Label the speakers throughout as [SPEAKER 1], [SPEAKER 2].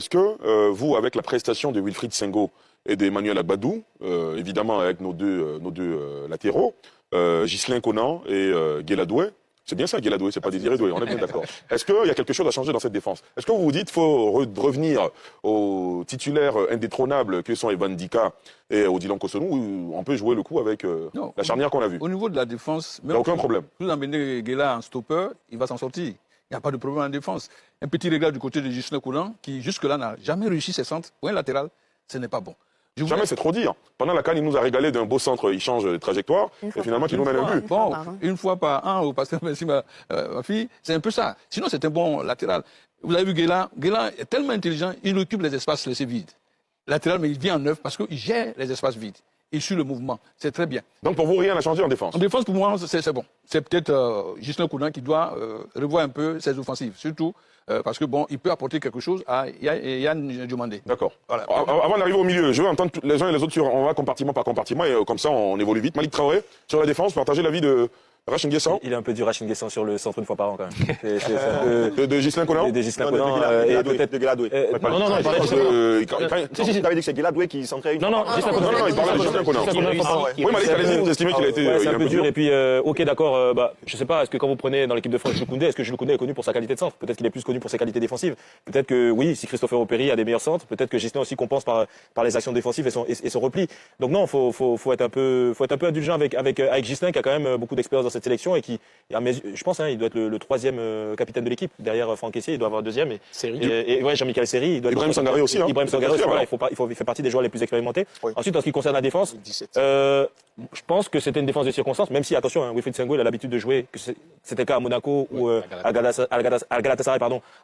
[SPEAKER 1] Est-ce que vous, avec la prestation de Wilfried Sengo et d'Emmanuel Agbadou, évidemment avec nos deux latéraux, Ghislain Conan et Guéladoué, c'est bien ça Guéladoué, c'est pas Désiré Doué, on est bien d'accord. Est-ce qu'il y a quelque chose à changer dans cette défense? Est-ce que vous vous dites qu'il faut revenir aux titulaires indétrônables que sont Evan Dika et Odilon Kosonou, où on peut jouer le coup avec la charnière qu'on a vue?
[SPEAKER 2] Au niveau de la défense,
[SPEAKER 1] il n'y a aucun problème.
[SPEAKER 2] Vous emmenez Guéla en stopper, il va s'en sortir. Il n'y a pas de problème en défense. Un petit réglage du côté de Ghislain Conan, qui jusque-là n'a jamais réussi ses centres, ou un latéral, ce n'est pas bon.
[SPEAKER 1] Jamais, c'est trop dire. Pendant la CAN, il nous a régalé d'un beau centre, il change de trajectoire, et finalement, il nous mène un but.
[SPEAKER 2] Bon, une fois par an, au pasteur merci ma fille, c'est un peu ça. Sinon, c'est un bon latéral. Vous avez vu Guéla est tellement intelligent, il occupe les espaces laissés vides. Latéral, mais il vient en neuf parce qu'il gère les espaces vides. Il suit le mouvement. C'est très bien.
[SPEAKER 1] Donc, pour vous, rien n'a changé en défense?
[SPEAKER 2] En défense, pour moi, c'est bon. C'est peut-être Ghislain Conan qui doit revoir un peu ses offensives. Surtout parce que bon, il peut apporter quelque chose à Yann Diomandé.
[SPEAKER 1] D'accord. Voilà. Avant d'arriver au milieu, je veux entendre les uns et les autres on va compartiment par compartiment et comme ça on évolue vite. Malik Traoré, sur la défense, partagez l'avis de Rachin Guessan.
[SPEAKER 3] Il est un peu dur Rachin Guessan sur le centre une fois par an quand même.
[SPEAKER 1] De Ghislain Conan.
[SPEAKER 3] De Ghislain Conan
[SPEAKER 4] et peut-être de Guéladoué.
[SPEAKER 3] Non, il parlait de...
[SPEAKER 4] Si, t'avais dit que c'est Guéladoué qui centrait une.
[SPEAKER 3] Non, Ghislain Conan.
[SPEAKER 1] Non, il parlait de Ghislain Conan. Oui, Malik, allez-y, vous estimez qu'il a été
[SPEAKER 3] c'est un peu dur et puis ok d'accord, je sais pas, est-ce que quand vous prenez dans l'équipe de France Jules Koundé, est-ce que Jules Koundé est connu pour sa qualité de centre? Peut-être qu'il est plus connu pour ses qualités défensives. Peut-être que oui, si Christopher Opéry a des meilleurs centres, peut-être que Ghislain aussi compense par les actions défensives et son repli. Donc non, faut être un peu indulgent avec Ghislain qui a quand même beaucoup d'expérience dans cette sélection et qui, je pense, il doit être le troisième capitaine de l'équipe derrière Franck Kessié, il doit avoir deuxième et ouais, Jean-Michel Seri, il doit
[SPEAKER 1] Ibrahim Sangaré aussi.
[SPEAKER 3] Ibrahim Sangaré aussi, voilà, il fait partie des joueurs les plus expérimentés. Oui. Ensuite, en ce qui concerne la défense, je pense que c'était une défense de circonstances, même si, attention, Wilfried Sengo, il a l'habitude de jouer, que c'était le cas à Monaco ou à Galatasaray,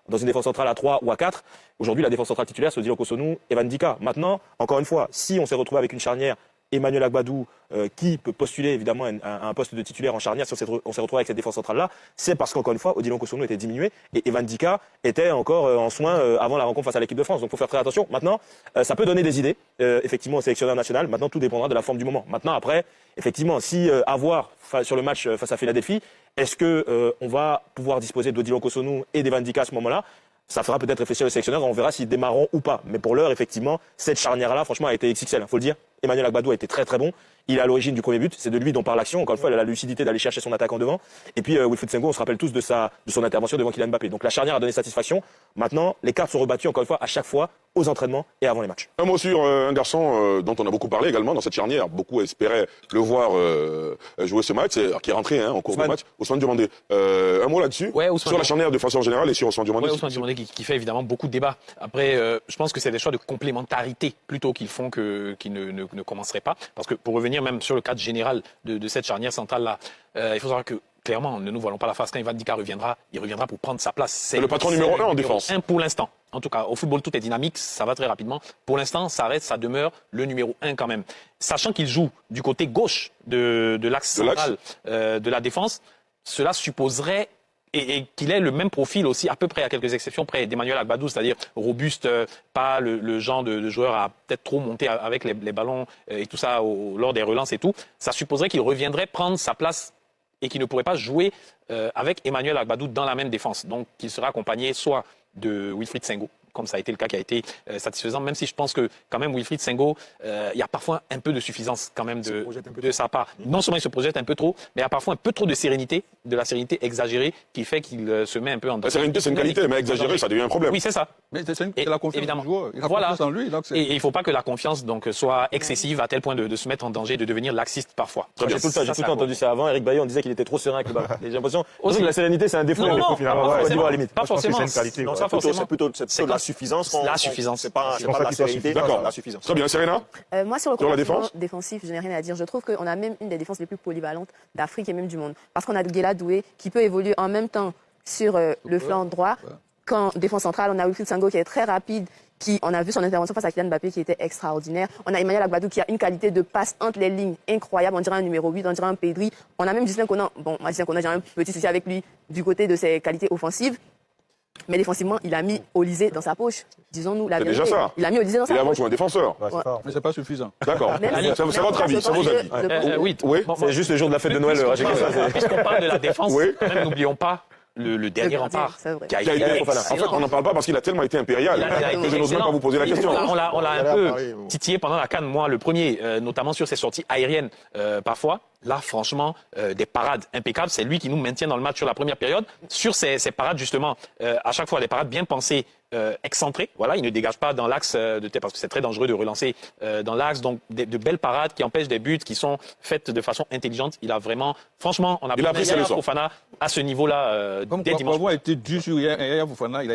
[SPEAKER 3] dans une défense centrale à 3 ou à 4. Aujourd'hui, la défense centrale titulaire, c'est Odilon Kosonou, Evan Dika. Maintenant, encore une fois, si on s'est retrouvé avec une charnière Emmanuel Agbadou, qui peut postuler évidemment à un poste de titulaire en charnière, si on s'est retrouvé avec cette défense centrale-là, c'est parce qu'encore une fois, Odilon Kosonou était diminué et Evan Dika était encore en soins avant la rencontre face à l'équipe de France. Donc il faut faire très attention. Maintenant, ça peut donner des idées, effectivement, au sélectionneur national. Maintenant, tout dépendra de la forme du moment. Maintenant, après, effectivement, si à voir sur le match face à Philadelphie, est-ce que on va pouvoir disposer d'Odilon Kosonou et d'Evan Dika à ce moment-là? Ça fera peut-être réfléchir le sélectionneur, on verra s'ils démarreront ou pas. Mais pour l'heure, effectivement, cette charnière-là, franchement, a été XXL, faut le dire. Emmanuel Agbadou a été très très bon. Il est à l'origine du premier but, c'est de lui dont parle l'action. Encore une fois, il a la lucidité d'aller chercher son attaquant devant. Et puis Wilfried Sengo, on se rappelle tous de son intervention devant Kylian Mbappé. Donc la charnière a donné satisfaction. Maintenant, les cartes sont rebattues encore une fois à chaque fois aux entraînements et avant les matchs.
[SPEAKER 1] Un mot sur un garçon dont on a beaucoup parlé également dans cette charnière. Beaucoup espéraient le voir jouer ce match, qui est rentré en cours de match. Ousmane Diomandé. Un mot là-dessus sur la charnière de façon générale et sur Ousmane Diomandé.
[SPEAKER 5] Ousmane Diomandé qui fait évidemment beaucoup de débats. Après, je pense que c'est des choix de complémentarité plutôt qu'ils font qu'ils ne commenceraient pas. Parce que pour revenir même sur le cadre général de cette charnière centrale-là, il faut savoir que clairement, ne nous voilons pas la face. Quand Evan Dika reviendra, il reviendra pour prendre sa place.
[SPEAKER 1] C'est le patron numéro 1 en défense.
[SPEAKER 5] Pour l'instant. En tout cas, au football, tout est dynamique, ça va très rapidement. Pour l'instant, ça demeure le numéro 1 quand même. Sachant qu'il joue du côté gauche de l'axe central de la défense, cela supposerait et qu'il ait le même profil aussi, à peu près, à quelques exceptions près d'Emmanuel Agbadou, c'est-à-dire robuste, pas le genre de joueur à peut-être trop monter avec les ballons et tout ça lors des relances et tout. Ça supposerait qu'il reviendrait prendre sa place et qu'il ne pourrait pas jouer avec Emmanuel Agbadou dans la même défense. Donc, qu'il sera accompagné soit de Wilfried Sengo, comme ça a été le cas qui a été satisfaisant, même si je pense que quand même Wilfried Sengo, il y a parfois un peu de suffisance quand même de sa part. Non seulement il se projette un peu trop, mais il y a parfois un peu trop de sérénité exagérée qui fait qu'il se met un peu en danger.
[SPEAKER 1] La sérénité, c'est une qualité, mais exagérée, ça devient un problème.
[SPEAKER 5] Oui, c'est ça.
[SPEAKER 2] Mais c'est la confiance du joueur. Il a
[SPEAKER 5] confiance
[SPEAKER 2] en lui. Donc
[SPEAKER 5] et il ne faut pas que la confiance donc, soit excessive à tel point de se mettre en danger, de devenir laxiste parfois.
[SPEAKER 3] J'ai tout le temps entendu ça avant. Eric Bailly, on disait qu'il était trop serein avec le ballon. J'ai l'impression que la sérénité, c'est un défaut.
[SPEAKER 5] Non,
[SPEAKER 3] pas
[SPEAKER 5] forcément.
[SPEAKER 4] C'est plutôt la suffisance.
[SPEAKER 5] La suffisance.
[SPEAKER 4] C'est pas la sérénité,
[SPEAKER 1] d'accord.
[SPEAKER 4] La suffisance.
[SPEAKER 1] Très bien, Serena.
[SPEAKER 6] Moi, sur le
[SPEAKER 1] la défense
[SPEAKER 6] défensif, je n'ai rien à dire. Je trouve qu'on a même une des défenses les plus polyvalentes d'Afrique et même du monde. Parce qu'on a Guéladoué qui peut évoluer en même temps sur le flanc droit. Qu'en défense centrale, on a Wilfried Sengo qui est très rapide, on a vu son intervention face à Kylian Mbappé qui était extraordinaire. On a Emmanuel Agbadou qui a une qualité de passe entre les lignes incroyable. On dirait un numéro 8, on dirait un Pedri. On a même Ghislain Conan. Bon, moi, Ghislain Conan, j'ai un petit souci avec lui du côté de ses qualités offensives. Mais défensivement, il a mis Olysée dans sa poche. Disons-nous la vérité.
[SPEAKER 1] C'est déjà ça.
[SPEAKER 6] Il a mis Olysée dans sa poche.
[SPEAKER 1] Il est avant tout un défenseur.
[SPEAKER 2] Ouais. Mais c'est pas suffisant.
[SPEAKER 1] D'accord. C'est votre avis, c'est vos avis.
[SPEAKER 5] Oui.
[SPEAKER 3] C'est juste le jour de la fête de Noël.
[SPEAKER 5] Puisqu'on parle de la défense, même n'oublions pas le dernier
[SPEAKER 6] gardien,
[SPEAKER 5] rempart,
[SPEAKER 6] c'est vrai.
[SPEAKER 5] qui a
[SPEAKER 1] Qui a
[SPEAKER 5] été
[SPEAKER 1] été- en
[SPEAKER 5] excellent.
[SPEAKER 1] fait, on n'en parle pas parce qu'il a tellement été impérial
[SPEAKER 5] Il a
[SPEAKER 1] que je n'ose même
[SPEAKER 5] excellent.
[SPEAKER 1] pas vous poser la
[SPEAKER 5] Et
[SPEAKER 1] question.
[SPEAKER 5] on l'a un peu
[SPEAKER 4] parler, bon.
[SPEAKER 5] titillé pendant la CAN, moi le premier, notamment sur ses sorties aériennes parfois. Là, franchement, des parades impeccables. C'est lui qui nous maintient dans le match sur la première période. Sur ces parades, justement, à chaque fois, des parades bien pensées, excentrées. Voilà, il ne dégage pas dans l'axe de tête parce que c'est très dangereux de relancer dans l'axe. Donc, de belles parades qui empêchent des buts, qui sont faites de façon intelligente. Il a vraiment, franchement, on a
[SPEAKER 1] Il a pris ses leçons.
[SPEAKER 5] Fofana à ce niveau-là
[SPEAKER 2] Comme
[SPEAKER 5] dès
[SPEAKER 2] quoi,
[SPEAKER 5] dimanche.
[SPEAKER 2] Bravo a été dur sur Yaya Fofana. Il a